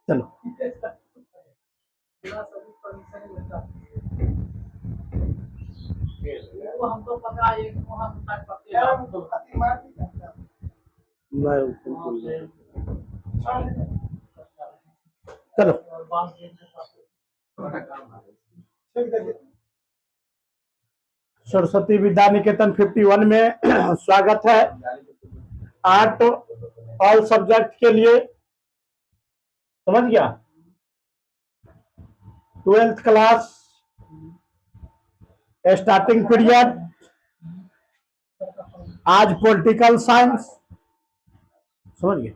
चलो हमको पता है मैं चलो सरस्वती विद्या निकेतन 51 में स्वागत है। आर्ट ऑल सब्जेक्ट के लिए, समझ गया, 12th क्लास स्टार्टिंग पीरियड। आज पॉलिटिकल साइंस, समझ गए।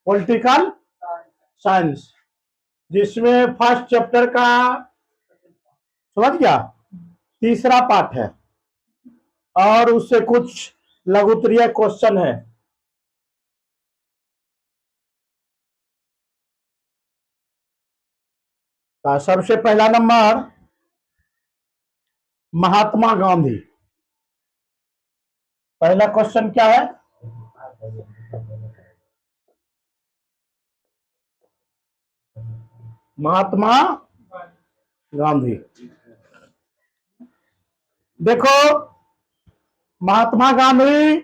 पॉलिटिकल साइंस, जिसमें फर्स्ट चैप्टर का, समझ गया, तीसरा पार्ट है और उससे कुछ लघुत्तरीय क्वेश्चन है। सबसे पहला नंबर महात्मा गांधी। पहला क्वेश्चन क्या है? महात्मा गांधी। देखो, महात्मा गांधी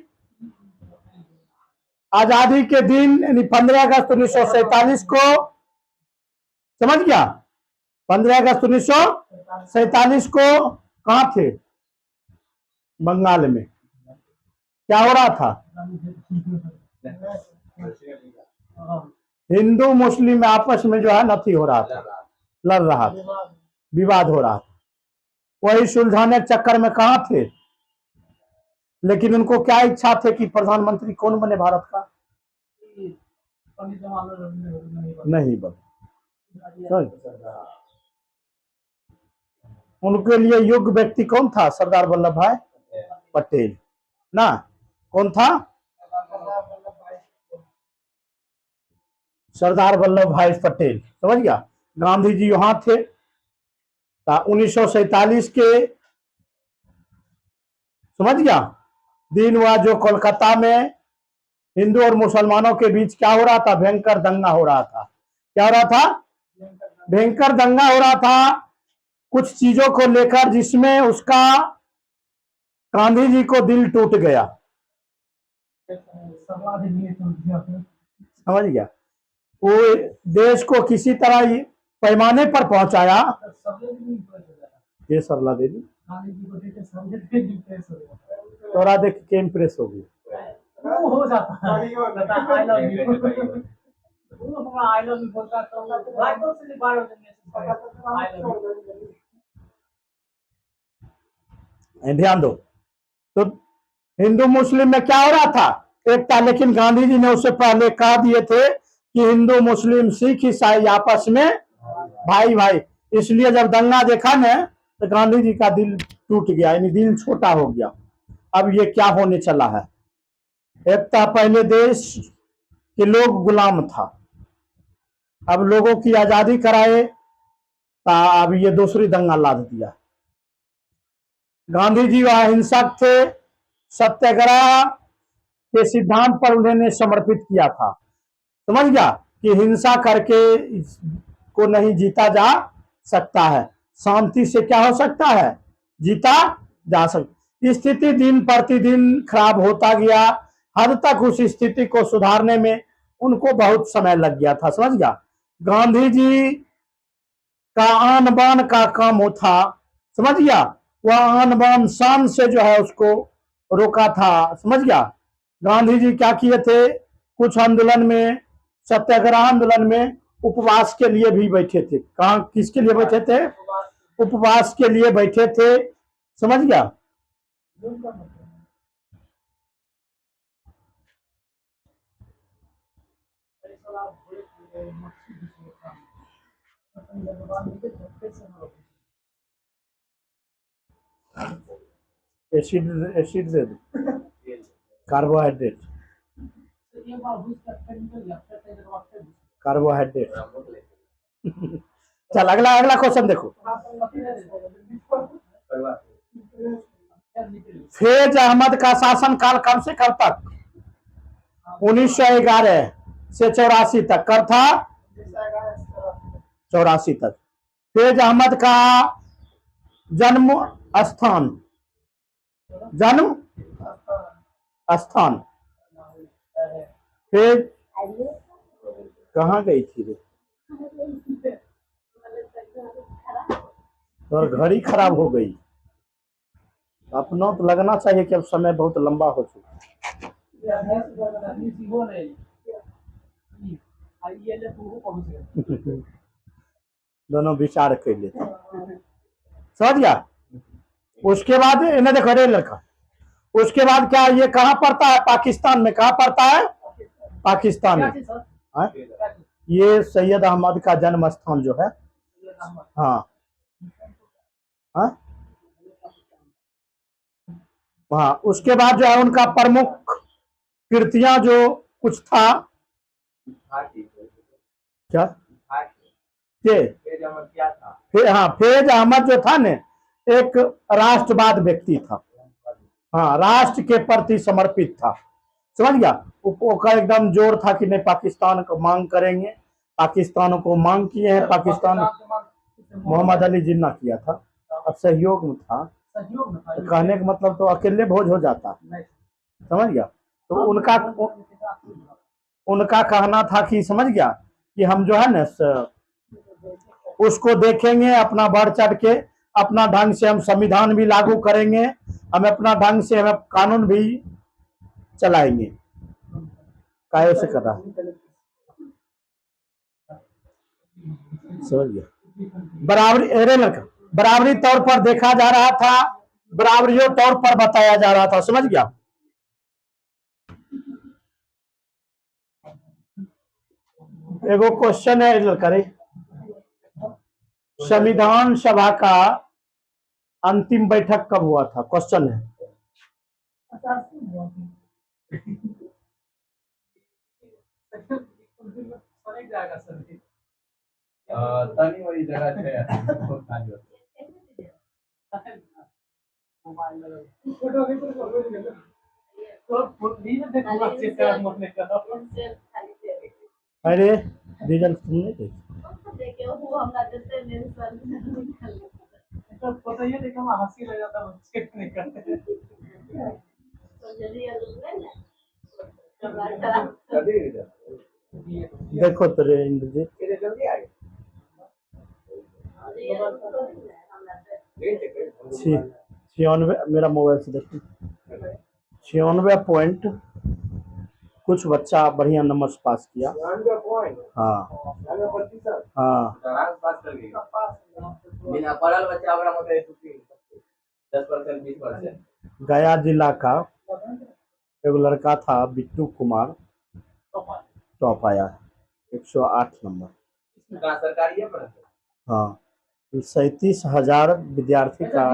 आजादी के दिन यानी 15 अगस्त 1947 को, समझ गया, 15 अगस्त 1947 को कहां थे? बंगाल में। क्या हो रहा था? हिंदू मुस्लिम आपस में जो है नथी हो रहा था, लड़ रहा था, विवाद हो रहा था। वही सुलझाने के चक्कर में कहां थे? लेकिन उनको क्या इच्छा थे कि प्रधानमंत्री कौन बने भारत का? नहीं बने। उनके लिए योग्य व्यक्ति कौन था? सरदार वल्लभ भाई पटेल ना। कौन था? सरदार वल्लभ भाई पटेल, समझ गया। गांधी जी वहां थे। 1947 के, समझ गया, दिन हुआ जो कोलकाता में हिंदू और मुसलमानों के बीच क्या हो रहा था? भयंकर दंगा हो रहा था। क्या हो रहा था? भयंकर दंगा हो रहा था कुछ चीजों को लेकर, जिसमें उसका गांधी जी को दिल टूट गया। समझ गया। वो देश को किसी तरह पैमाने पर पहुंचाया। ये सरला देवी तोरा देख के इम्प्रेस हो गई। हो जाता है। ध्यान दो, तो हिंदू मुस्लिम में क्या हो रहा था? एकता। लेकिन गांधी जी ने उससे पहले कह दिए थे कि हिंदू मुस्लिम सिख ईसाई आपस में भाई भाई। इसलिए जब दंगा देखा ना तो गांधी जी का दिल टूट गया, यानी दिल छोटा हो गया। अब ये क्या होने चला है? एकता पहले देश के लोग गुलाम था, अब लोगों की आजादी कराए, अब ये दूसरी दंगा लाद दिया। गांधी जी अहिंसक थे, सत्याग्रह के सिद्धांत पर उन्होंने समर्पित किया था। समझ गया कि हिंसा करके को नहीं जीता जा सकता है, शांति से क्या हो सकता है? जीता जा सकता। स्थिति दिन प्रतिदिन खराब होता गया। हद तक उस स्थिति को सुधारने में उनको बहुत समय लग गया था। समझ गया। गांधी जी का आन बान का काम वो था, समझ गया, वह आन बान शान से जो है उसको रोका था। समझ गया। गांधी जी क्या किए थे? कुछ आंदोलन में, सत्याग्रह आंदोलन में उपवास के लिए भी बैठे थे। कहा, किसके लिए बैठे थे? उपवास के लिए बैठे थे। समझ गया। एसिड एसिड दे दो, कार्बोहाइड्रेट, कार्बोहाइड्रेट चल अगला अगला क्वेश्चन देखो। फैज अहमद का शासनकाल कब से कब तक? 1911 से 84 तक। कब था? 84 तक। फैज अहमद का जन्म स्थान, जन्म स्थान फैज कहाँ गई थी रे? और घड़ी खराब हो गई। अपना तो लगना चाहिए कि अब समय बहुत लंबा हो चुका। दोनों विचार कर लेते, समझ गया। उसके बाद इन्हें देखो रे लड़का, उसके बाद क्या ये कहाँ पड़ता है? पाकिस्तान में। कहाँ पड़ता है? पाकिस्तान में। ये सैयद अहमद का जन्म स्थान जो है। हाँ हाँ हाँ। उसके बाद जो है उनका प्रमुख कृतियां जो कुछ था क्या हाँ फैज अहमद जो था ने एक राष्ट्रवाद व्यक्ति था। हाँ राष्ट्र के प्रति समर्पित था, समझ गया। उसका एकदम जोर था कि नहीं पाकिस्तान को मांग करेंगे, पाकिस्तान को मांग किए हैं। पाकिस्तान मोहम्मद अली जिन्ना किया था, अब सहयोग में था। तो कहने का मतलब तो अकेले भोज हो जाता, समझ गया। तो उनका कहना था कि समझ गया कि हम जो है ना उसको देखेंगे अपना बढ़ चढ़ के, अपना ढंग से हम संविधान भी लागू करेंगे, हम अपना ढंग से हम कानून भी चलाएंगे। काहे से कर रहा समझ गया। बराबरी अरे लड़का बराबरी तौर पर देखा जा रहा था, बराबरियों तौर पर बताया जा रहा था, समझ गया। एगो क्वेश्चन है लड़का रे, संविधान सभा का अंतिम बैठक कब हुआ था? क्वेश्चन है। तनी वही जगह है अरे रिजल्ट सुनने थे देखो तेरे इंद्रजीत 96 मेरा मोबाइल से देखो 96 पॉइंट कुछ बच्चा बढ़िया नंबर से पास किया। हाँ हाँ गया जिला का एक लड़का था बिट्टू कुमार, टॉप आया 108 नंबर। हाँ 37,000 विद्यार्थी का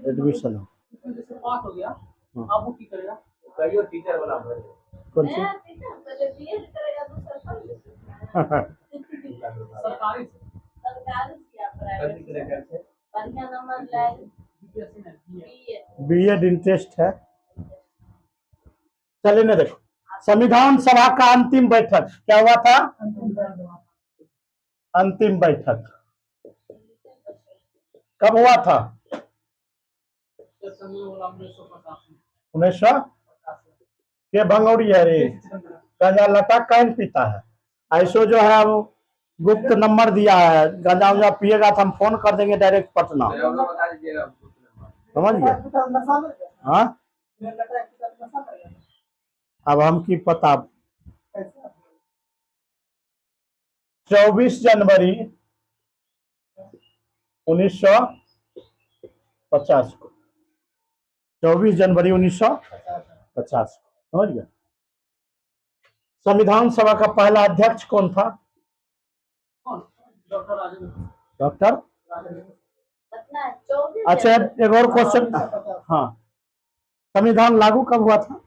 एडमिशन हो। कौन सी बीएड इंटरेस्ट है। चलिए ना देखो, संविधान सभा का अंतिम बैठक क्या हुआ था? अंतिम बैठक कब हुआ था? 1900 के भंगौरी है रे, गांजा लटा कैन पीता है ऐसो जो है वो गुप्त नंबर दिया है, गांजा उंजा पिएगा तो हम फोन कर देंगे डायरेक्ट पटना, समझ गए। हाँ अब हम की पता 24 जनवरी 1950 को, 24 जनवरी 1950 को, समझ गया। संविधान सभा का पहला अध्यक्ष कौन था? डॉक्टर। अच्छा एक और क्वेश्चन, हाँ संविधान लागू कब हुआ था?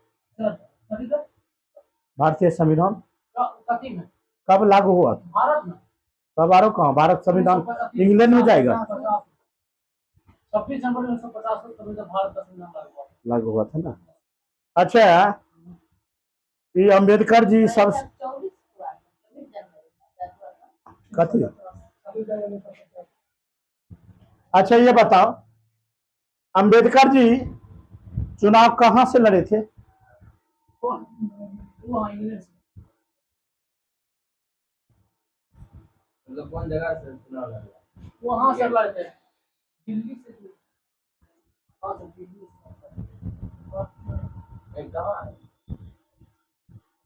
भारतीय संविधान कब लागू हुआ था? समारोह कहाँ, भारत संविधान इंग्लैंड में जाएगा। 26 जनवरी 1950 को संविधान भारत का संविधान लागू हुआ था ना। अच्छा, ये अम्बेडकर जी सब कथी। अच्छा ये बताओ, अम्बेडकर जी चुनाव कहाँ से लड़े थे? मतलब कौन जगह से चुनाव लड़ा? वहां से लड़े थे, दिल्ली से। हाँ सर, दिल्ली से। एक कहाँ है?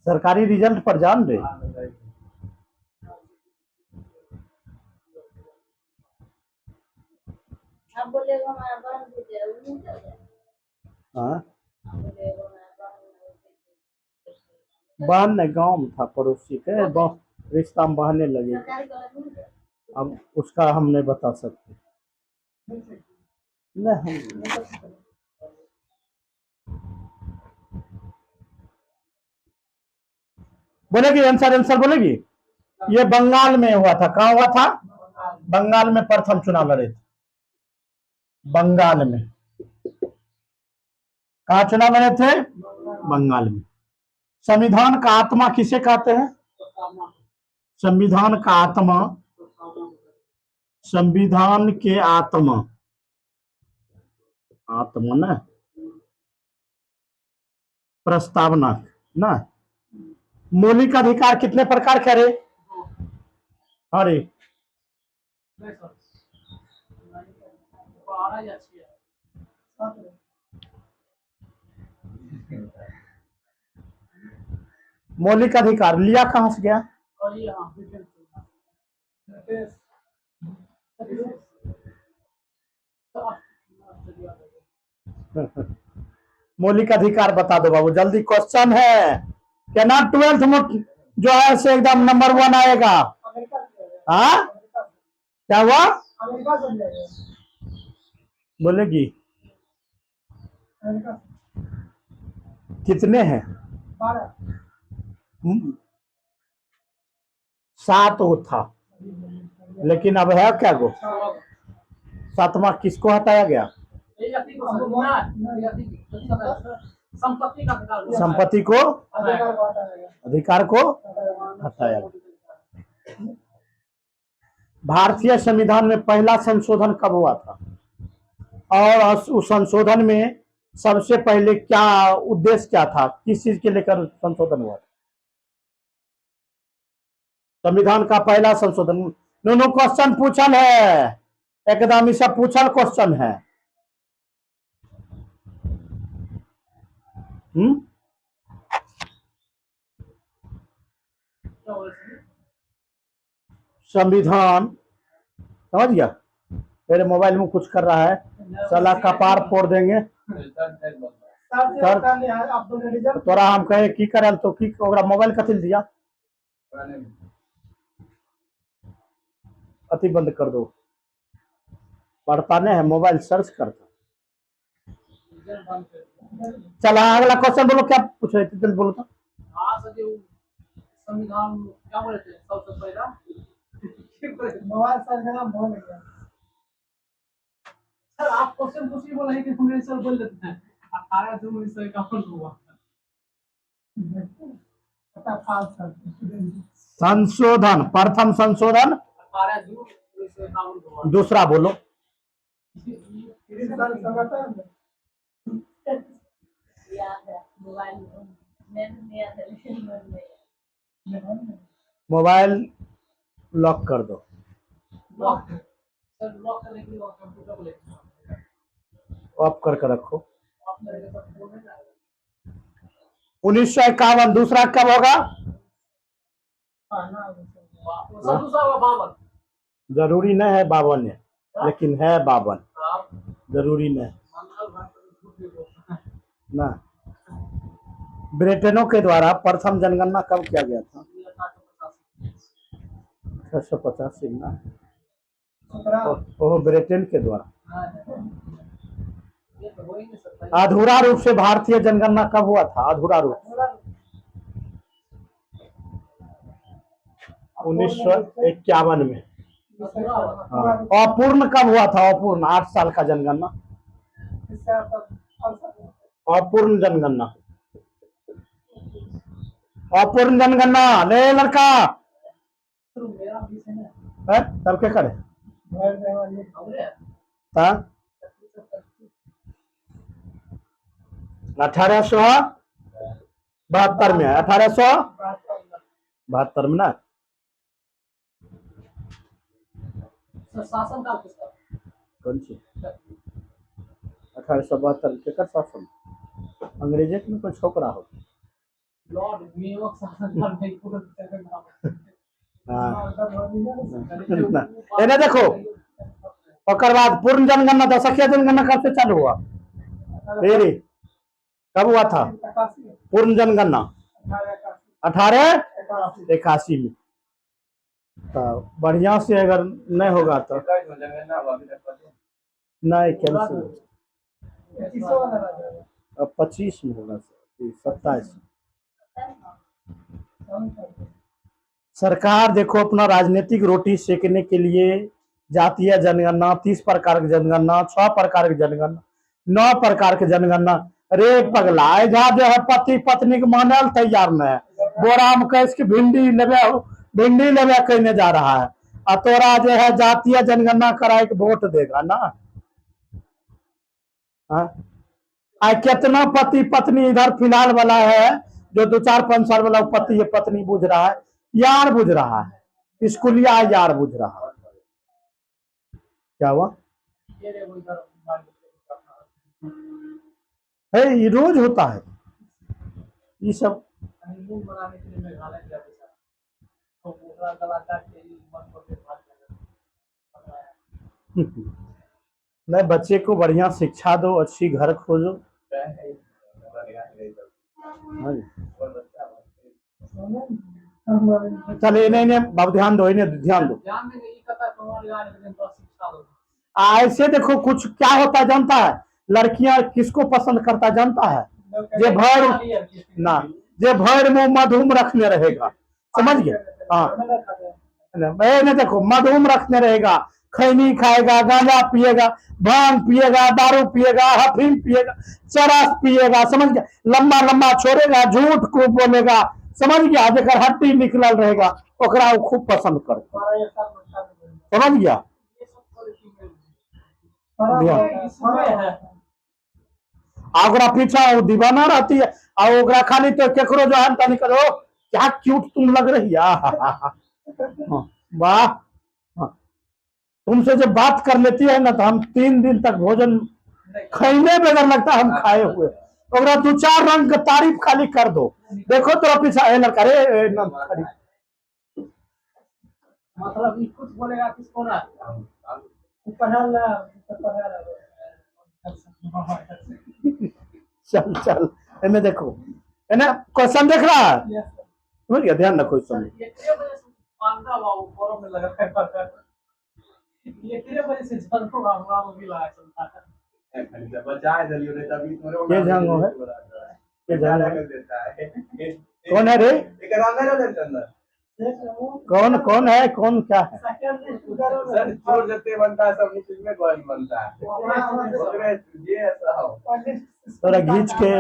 सरकारी रिजल्ट पर जान रहे। हाँ, बहन ने गांव में था, पड़ोसी के रिश्ता में बहने लगे। अब उसका हम नहीं बता सकते। नहीं, बोलेगी आंसर, आंसर बोलेगी। ये बंगाल में हुआ था। कहाँ हुआ था? बंगाल में प्रथम चुनाव लड़े थे। बंगाल में। कहाँ चुनाव लड़े थे? बंगाल में। संविधान का आत्मा किसे कहते हैं? संविधान का आत्मा, संविधान के आत्मा, आत्मा ना, प्रस्तावना ना। मौलिक अधिकार कितने प्रकार के? अरे अरे मौलिक अधिकार लिया कहां से गया? मौलिक अधिकार बता दो बाबू, जल्दी क्वेश्चन है। क्या ना 12th में जो है से एकदम नंबर 1 आएगा। हाँ, क्या हुआ? बोलेगी कितने हैं? 7 वो था, लेकिन अब है क्या गो? 7वां किसको हटाया गया? संपत्ति को, अधिकार को हटाया गया। भारतीय संविधान में पहला संशोधन कब हुआ था? और उस संशोधन में सबसे पहले क्या उद्देश्य क्या था? किस चीज के लेकर संशोधन हुआ था? संविधान का पहला संशोधन। दोनों क्वेश्चन पूछल है, एकदम ही सब पूछल क्वेश्चन है। संविधान, समझ गया? मेरे मोबाइल में कुछ कर रहा है, साला कपार फोड़ देंगे। तोरा हम कहे की करल तो की ओकरा मोबाइल कथी दिया? अति बंद कर दो, पढ़ता नहीं है, मोबाइल सर्च करता। चल अगला क्वेश्चन बोलो, क्या पूछ रहे थे? जल्दी बोलो तो। संविधान क्या बोले थे सबसे पहला? मोबाइल सर का नाम भूल गया सर। आप क्वेश्चन पूछ के बोला है कि हम सर बोल देते हैं 18 जून 1951 हुआ। संशोधन, प्रथम संशोधन 18 जून 1951 हुआ। दूसरा बोलो। मोबाइल लॉक कर दो। लॉक करने के लिए कंप्यूटर को लेकर ऑफ करके रखो। 1951 दूसरा कब होगा? जरूरी नहीं है 52 है, लेकिन है 52, जरूरी नहीं ना। ब्रिटेनों के द्वारा प्रथम जनगणना कब किया गया था? 1885 ना। ओह, ब्रिटेन के द्वारा। अधूरा रूप से भारतीय जनगणना कब हुआ था? अधूरा रूप 1951 में। पूरा हाँ, अपूर्ण कब हुआ था? अपूर्ण 8 साल का जनगणना, अपूर्ण जनगणना, अपूर्ण जनगणना। ले लड़का शुरू मेरा भी है ना है तब क्या करे? हमरे हाँ, 1872 में, 1872 में ना। शासन का किसका कौन सी 1872 के कर शासन? अंग्रेजे के में कोई छोकरा हो। लॉर्ड मेवक शासन का नहीं पूरा सेकंड नाम हाँ, एने देखो, ओकर बाद पूर्ण जनगणना, दशकीय जनगणना कब से चालू हुआ? फिर कब हुआ था पूर्ण जनगणना? 1881 में। तो बढ़िया से अगर नहीं होगा तो नहीं कैंसिल। अब 25 में होगा, 27। सरकार देखो अपना राजनीतिक रोटी सेकने के लिए जातीय जनगणना, 30 प्रकार की जनगणना, 6 प्रकार की जनगणना, 9 प्रकार की जनगणना। रे पगला, एजा जो है पति पत्नी के मानल तैयार न है, बोरा में कैस के भिंडी लेवे कहने जा रहा है। आ तोरा जो है जातीय जनगणना कराए के वोट देगा ना। हाँ? आ कितना पति पत्नी इधर फिलहाल वाला है जो 2-4-5 साल वाला पति है पत्नी बुझ रहा है, यार बुझ रहा है, स्कूलिया यार बुझ रहा है। क्या हुआ ये रे वो इधर है? ये रोज होता है ये सब। हनीमून मनाने के लिए मेघालय गया था तो पूरा कलाकार के मन को के भाग नहीं, बच्चे को बढ़िया शिक्षा दो, अच्छी घर खोजो। हाँ जी। चल इन्हें बाबू ध्यान दो, इन्हें ध्यान दो। ध्यान में यही कथा कमाल यार लेकिन तो शिक्षा दो ऐसे देखो कुछ क्या होता है जानता है? लड़कियां किसको पसंद करता है जानता है? जे भर ना, जे भर मुंह मधुम रखने रहेगा, समझ गए? हाँ, नहीं देखो, मधुम रखने रहेगा, खैनी खाएगा, गांजा पिएगा, भांग पिएगा, दारू पिएगा, अफीम पिएगा, चरस पिएगा, समझ गया? लंबा लंबा छोड़ेगा, झूठ को बोलेगा, समझ गया? जेकर हड्डी निकलल रहेगा ओकरा वो खूब पसंद करता, समझ गया? आ ओकरा पीछा वो दीवाना रहती है, और ओकरा खाली तो केकरो जो है तनी करो क्या क्यूट तुम लग रही है, वाह। हाँ, तुमसे जब बात कर लेती है ना तो हम 3 दिन तक भोजन खैने बगैर लगता हम खाए हुए। ओकरा 2-4 रंग का तारीफ खाली कर दो, देखो तो पीछा है लड़का रे एकदम खड़ी। मतलब ये कुछ बोलेगा किसको ना चल चल, इन्हें देखो, इन्हें क्वेश्चन देख रहा है, समझ गया? ध्यान रखो इस समय। ये तेरे वजह से पांडा बाबू फोरम में लगा है ये तेरे वजह से जंगो बाबू भी लगा चलता है बचाए दलियो ने तभी तोरे ये जंगो है, ये जंगो है। देता है कौन है रे? एक नाम है ना अंदर कौन कौन है, कौन क्या है? सर चोर जत्ते बनता है सब चीज में गोल बनता है ये ऐसा हो थोड़ा घींच के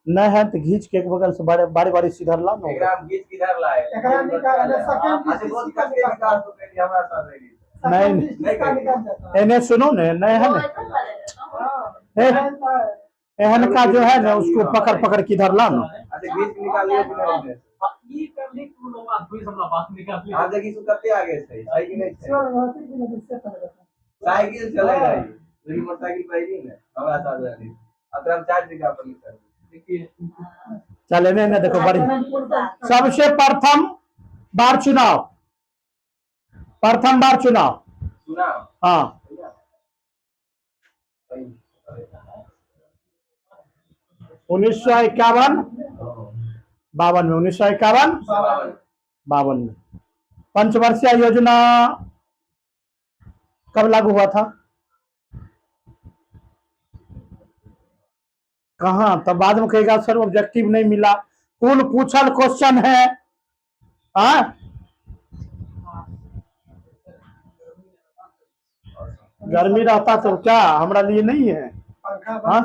नहीं है तो घींच के एक बगल से बारी बारी सीधा ला लो। एकराम गीत किधर लाए एकराम निकाल अच्छा बहुत करके निकाल तो कह हमरा साथ रहेगी नहीं इन्हें सुनो ने, नहीं है ना एहन का जो है ना उसको पकड़ पकड़ के इधर ला लो। अच्छा गीत निकालिए बिना ई करने को लोग बात हुई सब बात निकाल लिया आज देखिए सुकते आगे से सही कि नहीं साइकिल चले जाई मेरी मोटरसाइकिल पे ही ना हमरा साथ रहती अब हम चार्ज निकाल पर सर देखिए चले ने देखो बड़ी सबसे प्रथम बार चुनाव सुना हाँ 1951 52 में 1951 52 में पंचवर्षीय योजना कब लागू हुआ था? कहाँ? तब बाद में कहेगा सर ऑब्जेक्टिव नहीं मिला, कुल पूछल क्वेश्चन है। हाँ गर्मी रहता तो क्या हमारा लिए नहीं है? हाँ?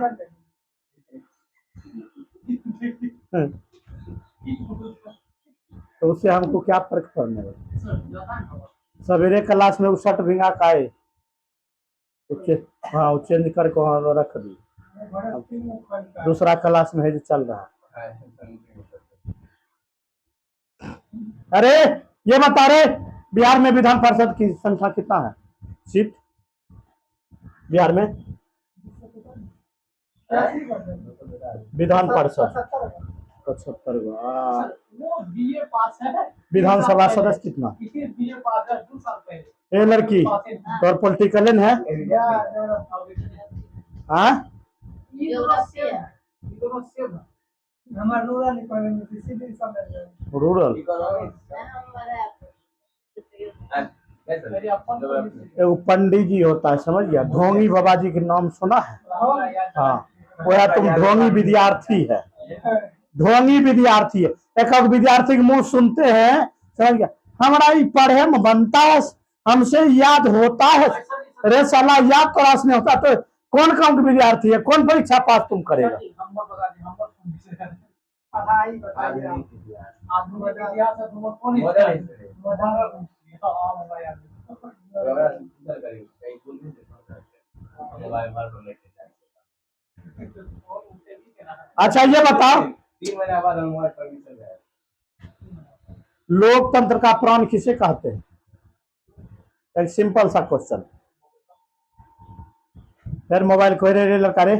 तो उससे हमको क्या फर्क पड़ने वाला? सवेरे क्लास में उछट भिंगा खाए हाँ वो चेंज करके वहाँ रख दी। दूसरा क्लास में है जो चल रहा है। अरे ये बता रहे बिहार में विधान परिषद की संख्या कितना है सीट बिहार में? विधान परिषद 75 गो। विधानसभा सदस्य कितना? ये लड़की तो पॉलिटिकल है? हाँ रूरल एगो पंडित जी होता है समझ गया, ढोंगी बाबा जी के नाम सुना है? हाँ वह तुम ढोंगी विद्यार्थी है, ढोंगी विद्यार्थी है। एक विद्यार्थी के मुंह सुनते हैं समझ गया, हमारा ही पढ़े में बनता है, हमसे याद होता है। अरे साला याद तो रास नहीं होता तो कौन कौन विद्यार्थी है, कौन परीक्षा पास तुम करेगा? अच्छा ये बताओ 3 महीने बाद हमारे परमिशन है। लोकतंत्र का प्राण किसे कहते हैं? एक सिंपल सा क्वेश्चन। फिर मोबाइल कोई रे लड़का रे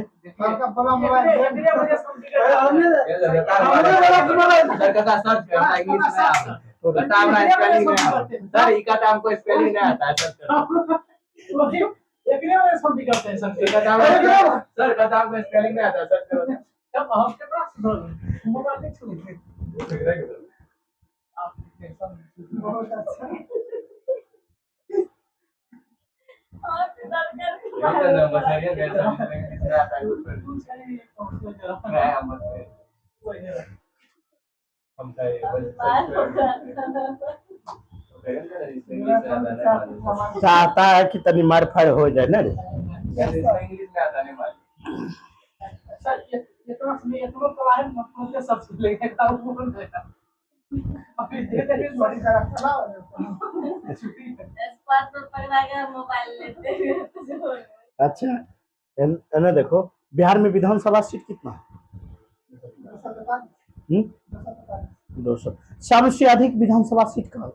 चाहता है कि तनी मार फाड़ हो जाए ना रे। अच्छा एने देखो बिहार में विधानसभा सीट कितना है? 200। सबसे अधिक विधानसभा सीट कहाँ है?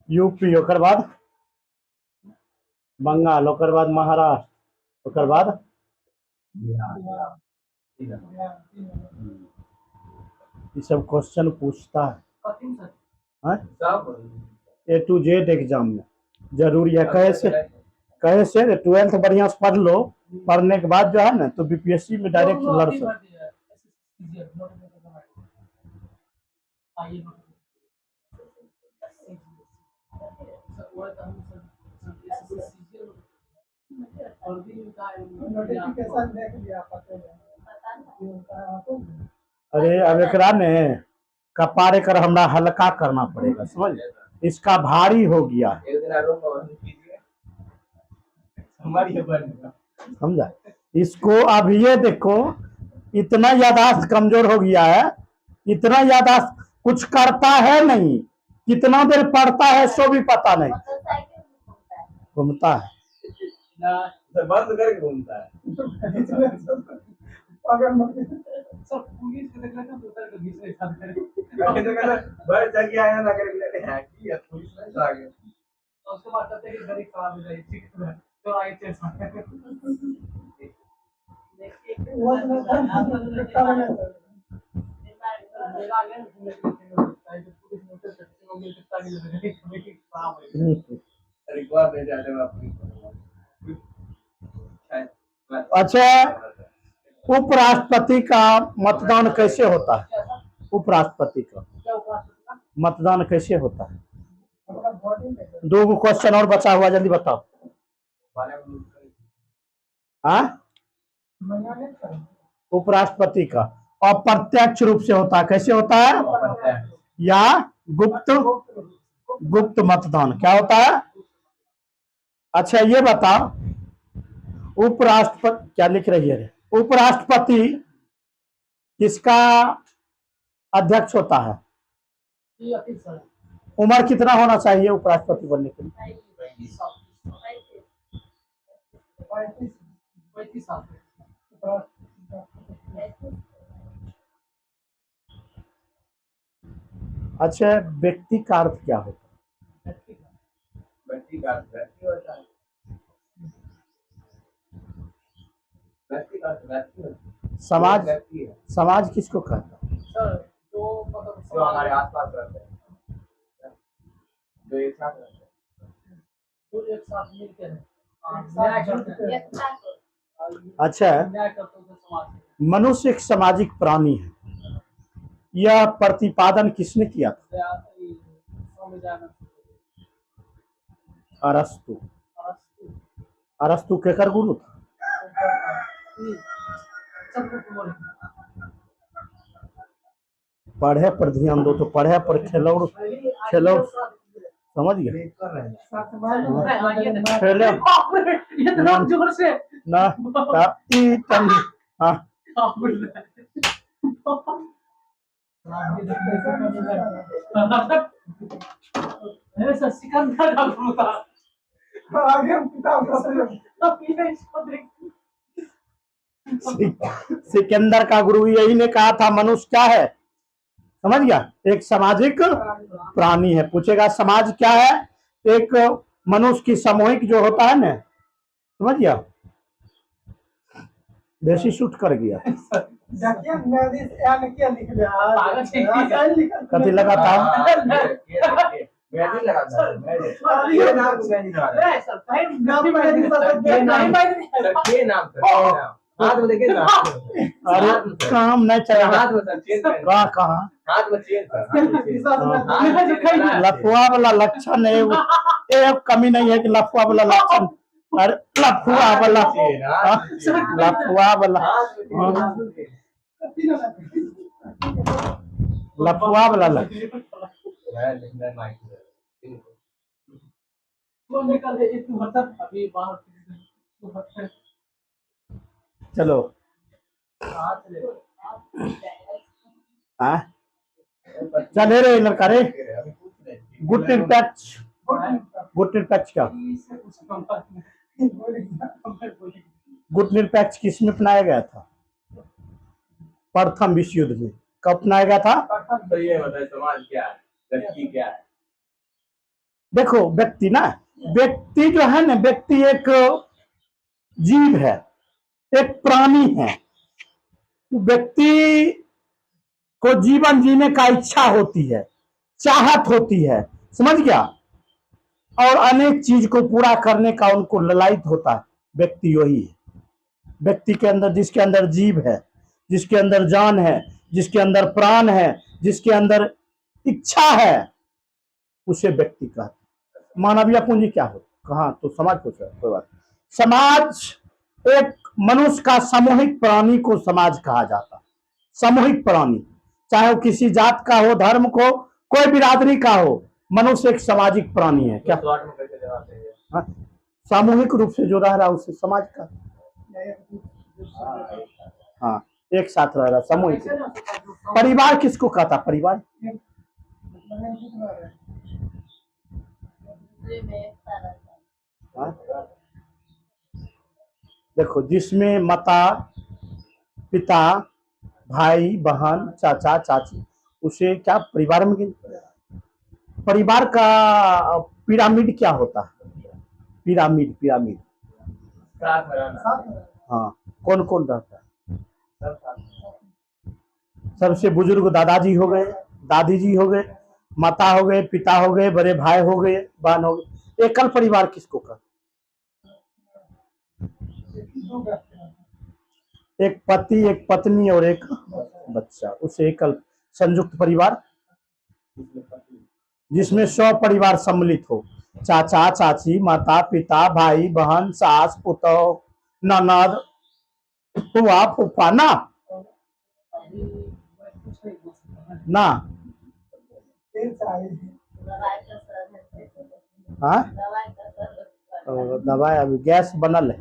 यूपी ओकर बाद बंगाल ओकर बाद महाराष्ट्र ओकर बाद ये सब क्वेश्चन पूछता है A to Z एग्जाम में जरूरी है। कैसे 12th बढ़िया से पढ़ लो, पढ़ने के बाद जो है ना तो बीपीएससी में डायरेक्ट लड़ सकते। अरे अब एकरा ने कपारे कर हमरा हल्का करना पड़ेगा समझ, इसका भारी हो गया समझा। इसको अब ये देखो इतना यादाश्त कमजोर हो गया है, इतना यादाश्त कुछ करता है नहीं, कितना देर पढ़ता है सो भी पता नहीं, घूमता है बंद करके घूमता है। सब पुलिस के देख लेते हैं उतर के घिस नहीं खाते हैं। बड़े जगह आया ना करके है कि पुलिस नहीं आ गए। और उसके बाद कहते हैं कि गाड़ी खराब हो जाएगी, ठीक है तो आगे चेंज कर। देखिए वो ना दिखता है ना मेरा आगे पुलिस में उतर सकते हो मिल सकता नहीं लगे कि खराब हो गई। रिकॉर्ड दे जाते हैं अपनी। अच्छा उपराष्ट्रपति का मतदान कैसे होता है? उपराष्ट्रपति का मतदान कैसे होता है? दो क्वेश्चन और बचा हुआ, जल्दी बताओ। हाँ, उपराष्ट्रपति का अप्रत्यक्ष रूप से होता है, कैसे होता है? या गुप्त गुप्त मतदान, क्या होता है? अच्छा ये बताओ, उपराष्ट्रपति क्या लिख रही है? उपराष्ट्रपति किसका अध्यक्ष होता है? उम्र कितना होना चाहिए उपराष्ट्रपति बनने के लिए? 35 साल। अच्छा, व्यक्ति का अर्थ क्या होता है? व्यक्ति का व्यक्ति होता है। व्यक्ति का व्यक्ति होता है। समाज, व्यक्ति है। समाज किसको कहता है? सर जो मतलब जो हमारे आसपास रहते हैं, जो एक साथ रहते हैं, जो एक साथ मिलते हैं, न्याय करते हैं। अच्छा, न्याय करते हैं समाज। मनुष्य एक सामाजिक प्राणी है, यह प्रतिपादन किसने किया था? अरस्तु। अरस्तु केकर गुरु था? पढ़े पर ध्यान दो, तो पढ़े पर खेलो खेलो, समझ गए? खेलो इतना जोर से ना ई तन, हाँ सिकंदर का गुरु था। सिकंदर का गुरु यही ने कहा था मनुष्य क्या है, समझ गया? एक सामाजिक प्राणी है। पूछेगा समाज क्या है? एक मनुष्य की सामूहिक जो होता है ना, समझ गया? देसी शूट कर गया, कथी लगा था? मेहंदी लगाता है। ये नाम को मेहंदी लगाता है। के नाम से हाथ में देखिए ना। अरे काम नहीं चला, हाथ में सर चेन पहन। कहाँ हाथ में चेन लफुआ वाला लक्षण है, एक कमी नहीं है कि लफुआ वाला लक्षण। अरे लफुआ वाला, लफुआ वाला, लफुआ वाला लक्षण। चलो चले रे लड़का रे, गुड पैच, गुड पैच क्या? गुड पैच किस में अपनाया गया था? प्रथम विश्व युद्ध में। कब अपनाया गया था? तो ये बताए समाज क्या है, व्यक्ति क्या है? देखो व्यक्ति ना, व्यक्ति जो है ना, व्यक्ति एक जीव है, एक प्राणी है। व्यक्ति को जीवन जीने का इच्छा होती है, चाहत होती है, समझ गया? और अनेक चीज को पूरा करने का उनको ललायत होता है। व्यक्ति वही है, व्यक्ति के अंदर, जिसके अंदर जीव है, जिसके अंदर जान है, जिसके अंदर प्राण है, जिसके अंदर इच्छा है, उसे व्यक्ति कहते हैं। मानवीय पूंजी क्या हो? कहाँ तो समाज को, कोई बात। समाज एक मनुष्य का सामूहिक प्राणी को समाज कहा जाता है। सामूहिक प्राणी, चाहे वो किसी जात का हो, धर्म को, कोई बिरादरी का हो, मनुष्य एक सामाजिक प्राणी है। क्या सामूहिक रूप से जो रह रहा है उसे समाज का, हाँ एक साथ रह रहा सामूहिक। परिवार किसको कहता? परिवार हाँ? देखो, जिसमें माता पिता भाई बहन चाचा चाची, उसे क्या परिवार में परिवार का पिरामिड क्या होता है? पिरामिड, पिरामिड हाँ, कौन कौन रहता है? सबसे बुजुर्ग दादाजी हो गए, दादी जी हो गए, माता हो गए, पिता हो गए, बड़े भाई हो गए, बहन हो गए। एकल परिवार किसको कहते? एक पति, एक पत्नी और एक बच्चा, उसे एकल। संयुक्त परिवार जिसमें 100 परिवार सम्मिलित हो, चाचा चाची, माता पिता, भाई बहन, सास पुतौह, ननद, फुआ फूफा ना अभी मैं कुछ नहीं बोल सकता। ना हाँ तो दवाई अभी गैस बनल है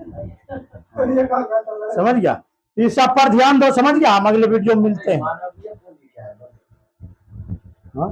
समझ गया। इस सब पर ध्यान दो समझ गया। हम अगले वीडियो में मिलते हैं। मानवीय बोली क्या है? हाँ